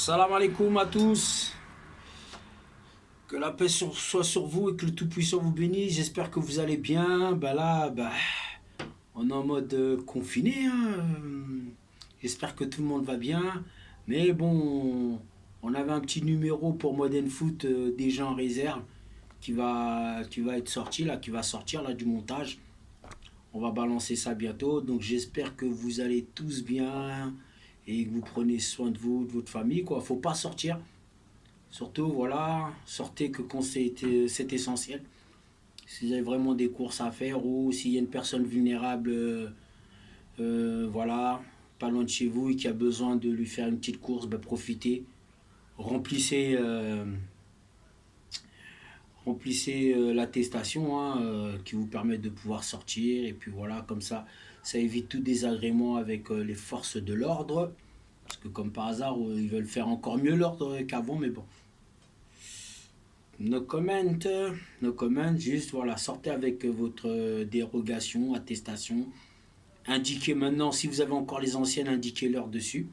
Salam alaikum à tous. Que la paix soit sur vous et que le Tout-Puissant vous bénisse. J'espère que vous allez bien. On est en mode confiné, hein. J'espère que tout le monde va bien. Mais bon, on avait un petit numéro pour Modern Foot déjà en réserve qui va être sorti là, qui va sortir là du montage. On va balancer ça bientôt. Donc j'espère que vous allez tous bien et que vous prenez soin de vous, de votre famille, quoi. Faut pas sortir. Surtout, voilà, sortez que quand c'est essentiel. Si vous avez vraiment des courses à faire ou s'il y a une personne vulnérable, voilà, pas loin de chez vous et qui a besoin de lui faire une petite course, ben profitez. Remplissez, remplissez l'attestation, hein, qui vous permet de pouvoir sortir. Et puis voilà, comme ça évite tout désagrément avec les forces de l'ordre. Parce que comme par hasard, ils veulent faire encore mieux l'ordre qu'avant, mais bon. No comment, no comment, juste voilà, sortez avec votre dérogation, attestation. Indiquez maintenant, si vous avez encore les anciennes, indiquez-leur dessus.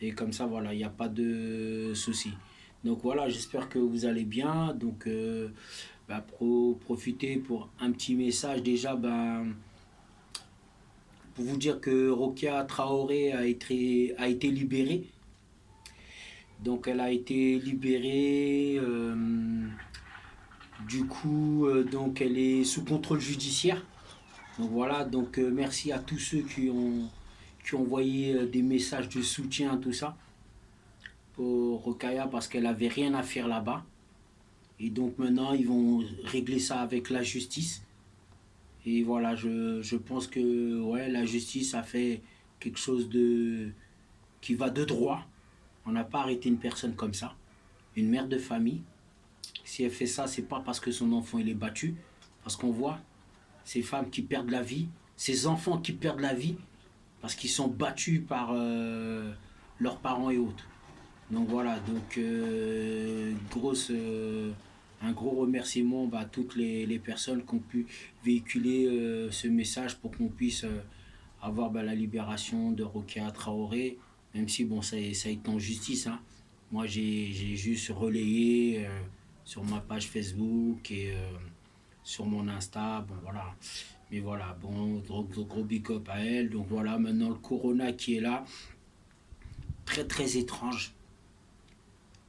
Et comme ça, voilà, il n'y a pas de souci. Donc voilà, j'espère que vous allez bien. Donc profitez pour un petit message déjà, pour vous dire que Rokia Traoré a été libérée. Donc elle a été libérée. Du coup, donc elle est sous contrôle judiciaire. Donc voilà, donc merci à tous ceux qui ont envoyé des messages de soutien, tout ça, pour Rokaya parce qu'elle avait rien à faire là-bas. Et donc maintenant, ils vont régler ça avec la justice. Et voilà, je pense que ouais, la justice a fait quelque chose qui va de droit. On n'a pas arrêté une personne comme ça, une mère de famille. Si elle fait ça, c'est pas parce que son enfant il est battu, parce qu'on voit ces femmes qui perdent la vie, ces enfants qui perdent la vie parce qu'ils sont battus par leurs parents et autres. Donc voilà, donc un gros remerciement à toutes les personnes qui ont pu véhiculer ce message pour qu'on puisse avoir la libération de Rokia Traoré, même si bon, ça a été en justice, hein. Moi j'ai juste relayé sur ma page Facebook et sur mon Insta, bon voilà. Mais voilà, bon, gros big up à elle. Donc voilà, maintenant le Corona qui est là, très très étrange.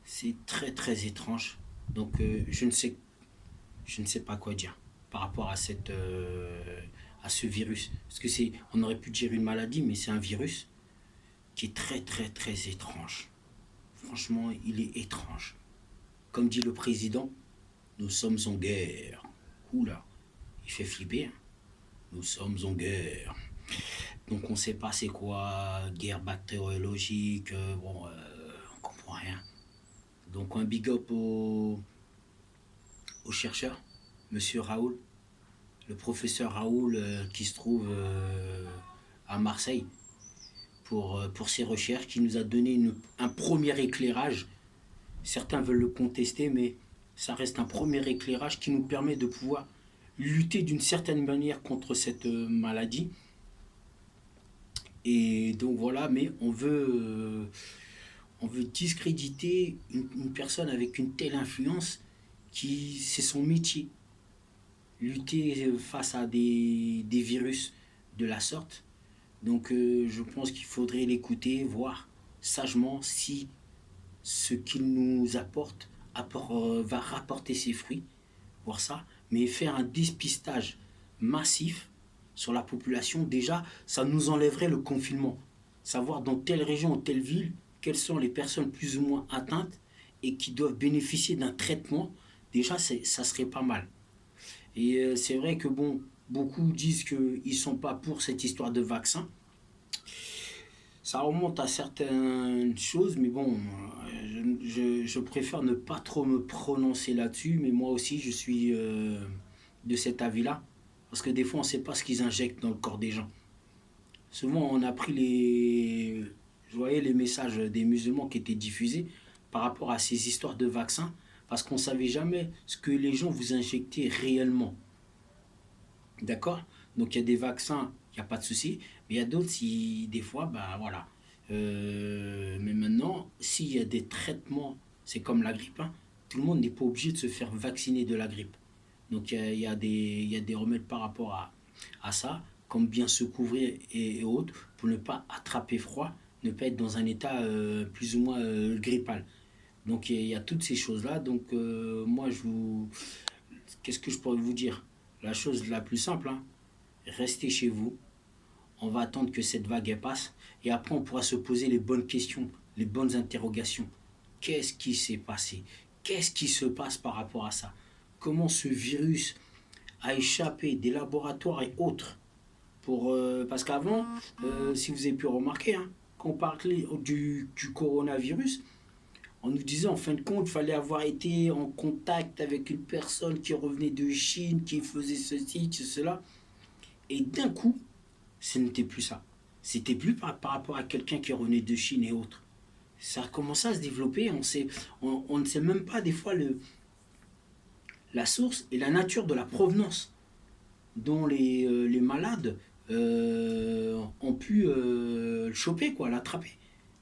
C'est très très étrange. Donc je ne sais pas quoi dire par rapport à ce virus. Parce que on aurait pu dire une maladie, mais c'est un virus qui est très très très étrange. Franchement, il est étrange. Comme dit le président, nous sommes en guerre. Oula, il fait flipper, hein. Nous sommes en guerre. Donc on ne sait pas c'est quoi, guerre bactériologique, on comprend rien. Donc un big up au chercheur, monsieur Raoul, le professeur Raoul qui se trouve à Marseille pour ses recherches, qui nous a donné un premier éclairage. Certains veulent le contester, mais ça reste un premier éclairage qui nous permet de pouvoir lutter d'une certaine manière contre cette maladie. Et donc voilà, mais on veut discréditer une personne avec une telle influence qui c'est son métier. Lutter face à des virus de la sorte. Donc je pense qu'il faudrait l'écouter, voir sagement si ce qu'il nous va rapporter ses fruits, voir ça, mais faire un dépistage massif sur la population, déjà, ça nous enlèverait le confinement. Savoir dans telle région ou telle ville, quelles sont les personnes plus ou moins atteintes et qui doivent bénéficier d'un traitement, déjà, ça serait pas mal. Et c'est vrai que bon, beaucoup disent qu'ils ne sont pas pour cette histoire de vaccin. Ça remonte à certaines choses, mais bon, je préfère ne pas trop me prononcer là-dessus, mais moi aussi, je suis de cet avis-là. Parce que des fois, on ne sait pas ce qu'ils injectent dans le corps des gens. Souvent, on a pris je voyais les messages des musulmans qui étaient diffusés par rapport à ces histoires de vaccins, parce qu'on ne savait jamais ce que les gens vous injectaient réellement. D'accord. Donc il y a des vaccins, il n'y a pas de souci. Mais il y a d'autres, si des fois, bah voilà. Mais maintenant, s'il y a des traitements, c'est comme la grippe, hein, tout le monde n'est pas obligé de se faire vacciner de la grippe. Donc il y a des remèdes par rapport à ça, comme bien se couvrir et autres, pour ne pas attraper froid, ne pas être dans un état plus ou moins grippal. Donc il y a toutes ces choses-là. Donc moi, qu'est-ce que je pourrais vous dire? La chose la plus simple, hein, restez chez vous. On va attendre que cette vague elle passe. Et après, on pourra se poser les bonnes questions, les bonnes interrogations. Qu'est-ce qui s'est passé? Qu'est-ce qui se passe par rapport à ça? Comment ce virus a échappé des laboratoires et autres parce qu'avant, si vous avez pu remarquer, hein, quand on parlait du coronavirus, on nous disait en fin de compte, il fallait avoir été en contact avec une personne qui revenait de Chine, qui faisait ceci, cela. Et d'un coup, ce n'était plus ça. C'était plus par rapport à quelqu'un qui revenait de Chine et autres. Ça a commencé à se développer. On ne sait même pas des fois la source et la nature de la provenance dont les malades ont pu le choper, quoi, l'attraper.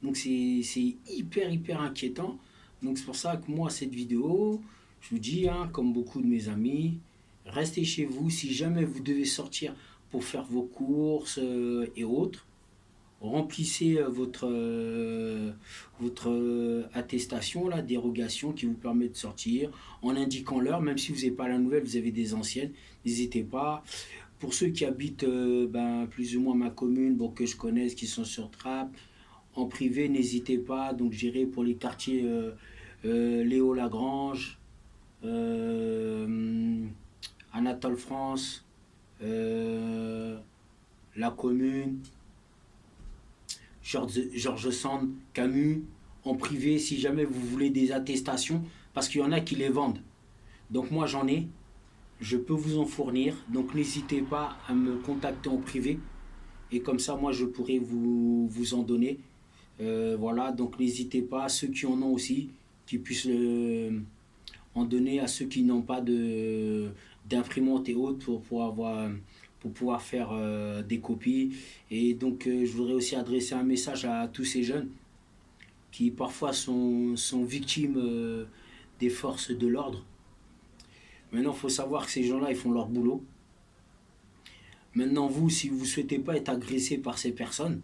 Donc c'est hyper, hyper inquiétant. Donc c'est pour ça que moi, cette vidéo, je vous dis, hein, comme beaucoup de mes amis, restez chez vous. Si jamais vous devez sortir pour faire vos courses et autres, remplissez votre attestation, la dérogation qui vous permet de sortir, en indiquant l'heure, même si vous n'avez pas la nouvelle, vous avez des anciennes, n'hésitez pas. Pour ceux qui habitent plus ou moins ma commune, bon, que je connaisse, qui sont sur Trappes, en privé, n'hésitez pas. Donc j'irai pour les quartiers Léo Lagrange, Anatole France, la commune, Georges Sand, Camus, en privé, si jamais vous voulez des attestations, parce qu'il y en a qui les vendent. Donc moi j'en ai, je peux vous en fournir, donc n'hésitez pas à me contacter en privé, et comme ça moi je pourrai vous en donner. Voilà, donc n'hésitez pas, ceux qui en ont aussi, qui puissent en donner à ceux qui n'ont pas d'imprimante et autres pour pouvoir faire des copies. Et donc je voudrais aussi adresser un message à tous ces jeunes qui parfois sont victimes des forces de l'ordre. Maintenant, il faut savoir que ces gens-là, ils font leur boulot. Maintenant, vous, si vous ne souhaitez pas être agressé par ces personnes,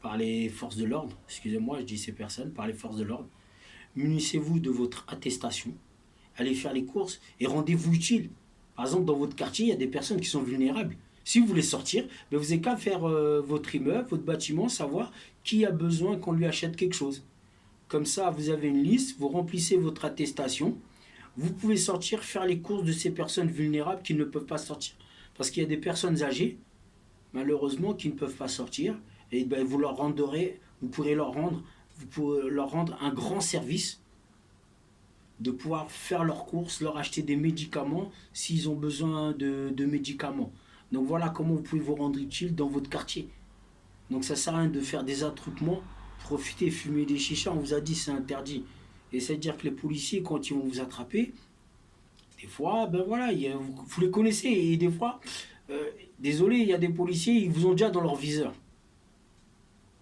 par les forces de l'ordre, excusez-moi, je dis ces personnes, par les forces de l'ordre, munissez-vous de votre attestation, allez faire les courses et rendez-vous utile. Par exemple, dans votre quartier, il y a des personnes qui sont vulnérables. Si vous voulez sortir, ben vous n'avez qu'à faire votre immeuble, votre bâtiment, savoir qui a besoin qu'on lui achète quelque chose. Comme ça, vous avez une liste, vous remplissez votre attestation, vous pouvez sortir, faire les courses de ces personnes vulnérables qui ne peuvent pas sortir. Parce qu'il y a des personnes âgées, malheureusement, qui ne peuvent pas sortir. Et ben, vous pourrez vous pourrez leur rendre un grand service de pouvoir faire leurs courses, leur acheter des médicaments s'ils ont besoin de médicaments. Donc voilà comment vous pouvez vous rendre utile dans votre quartier. Donc ça sert à rien de faire des attroupements, profiter, fumer des chichas, on vous a dit c'est interdit. Et c'est-à-dire que les policiers, quand ils vont vous attraper, des fois, ben voilà, vous les connaissez. Et des fois, désolé, il y a des policiers, ils vous ont déjà dans leur viseur.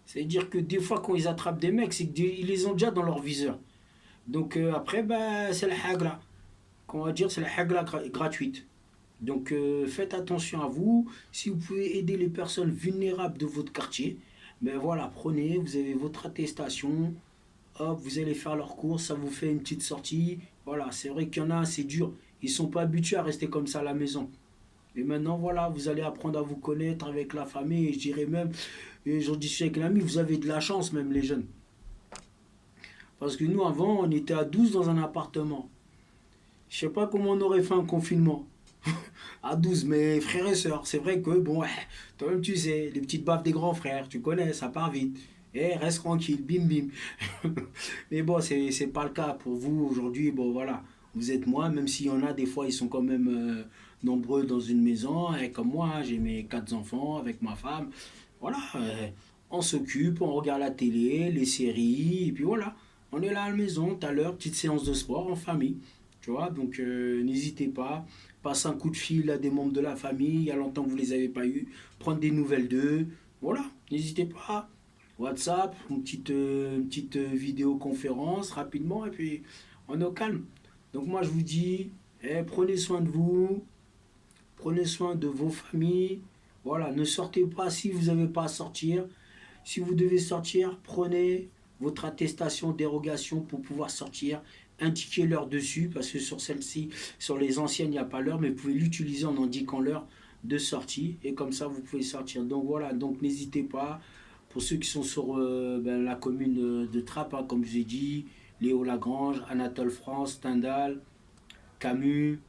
C'est-à-dire que des fois, quand ils attrapent des mecs, c'est qu'ils les ont déjà dans leur viseur. Donc après, bah, c'est la hagla. Qu'on va dire, c'est la hagla gratuite. Donc faites attention à vous. Si vous pouvez aider les personnes vulnérables de votre quartier, ben voilà, prenez, vous avez votre attestation, hop, vous allez faire leurs courses, ça vous fait une petite sortie. Voilà, c'est vrai qu'il y en a, c'est dur. Ils ne sont pas habitués à rester comme ça à la maison. Et maintenant, voilà, vous allez apprendre à vous connaître avec la famille, et je dirais même, et j'en discute avec l'ami, vous avez de la chance même les jeunes. Parce que nous, avant, on était à 12 dans un appartement. Je sais pas comment on aurait fait un confinement. À 12, mais frères et sœurs, c'est vrai que, bon, ouais, toi-même tu sais, les petites baffes des grands frères, tu connais, ça part vite. Eh, reste tranquille, bim bim. Mais bon, c'est pas le cas pour vous aujourd'hui. Bon, voilà, vous êtes moi, même s'il y en a des fois, ils sont quand même nombreux dans une maison. Et comme moi, j'ai mes 4 enfants avec ma femme. Voilà, on s'occupe, on regarde la télé, les séries, et puis voilà. On est là à la maison, tout à l'heure, petite séance de sport en famille. Tu vois, donc n'hésitez pas. Passez un coup de fil à des membres de la famille. Il y a longtemps que vous ne les avez pas eus. Prendre des nouvelles d'eux. Voilà, n'hésitez pas. WhatsApp, une petite vidéoconférence rapidement et puis on est au calme. Donc moi je vous dis, prenez soin de vous, prenez soin de vos familles. Voilà, ne sortez pas si vous n'avez pas à sortir. Si vous devez sortir, prenez votre attestation dérogation pour pouvoir sortir. Indiquez l'heure dessus, parce que sur celle-ci, sur les anciennes, il n'y a pas l'heure, mais vous pouvez l'utiliser en indiquant l'heure de sortie. Et comme ça, vous pouvez sortir. Donc voilà, donc n'hésitez pas. Pour ceux qui sont sur la commune de Trappes, hein, comme je vous ai dit, Léo Lagrange, Anatole France, Stendhal, Camus,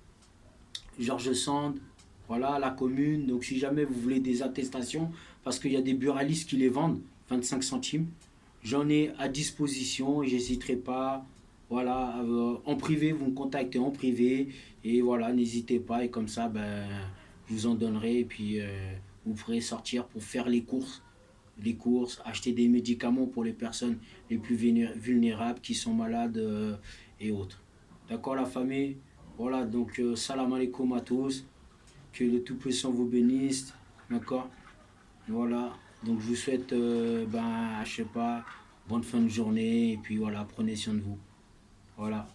Georges Sand, voilà la commune. Donc si jamais vous voulez des attestations, parce qu'il y a des buralistes qui les vendent, 25 centimes, j'en ai à disposition et j'hésiterai pas. Voilà, en privé, vous me contactez en privé et voilà, n'hésitez pas et comme ça, je vous en donnerai et puis vous pourrez sortir pour faire les courses, acheter des médicaments pour les personnes les plus vulnérables qui sont malades et autres. D'accord la famille. Voilà, donc salam alaikum à tous. Que le Tout-Puissant vous bénisse. D'accord. Voilà. Donc je vous souhaite, je sais pas, bonne fin de journée. Et puis voilà, prenez soin de vous. Voilà.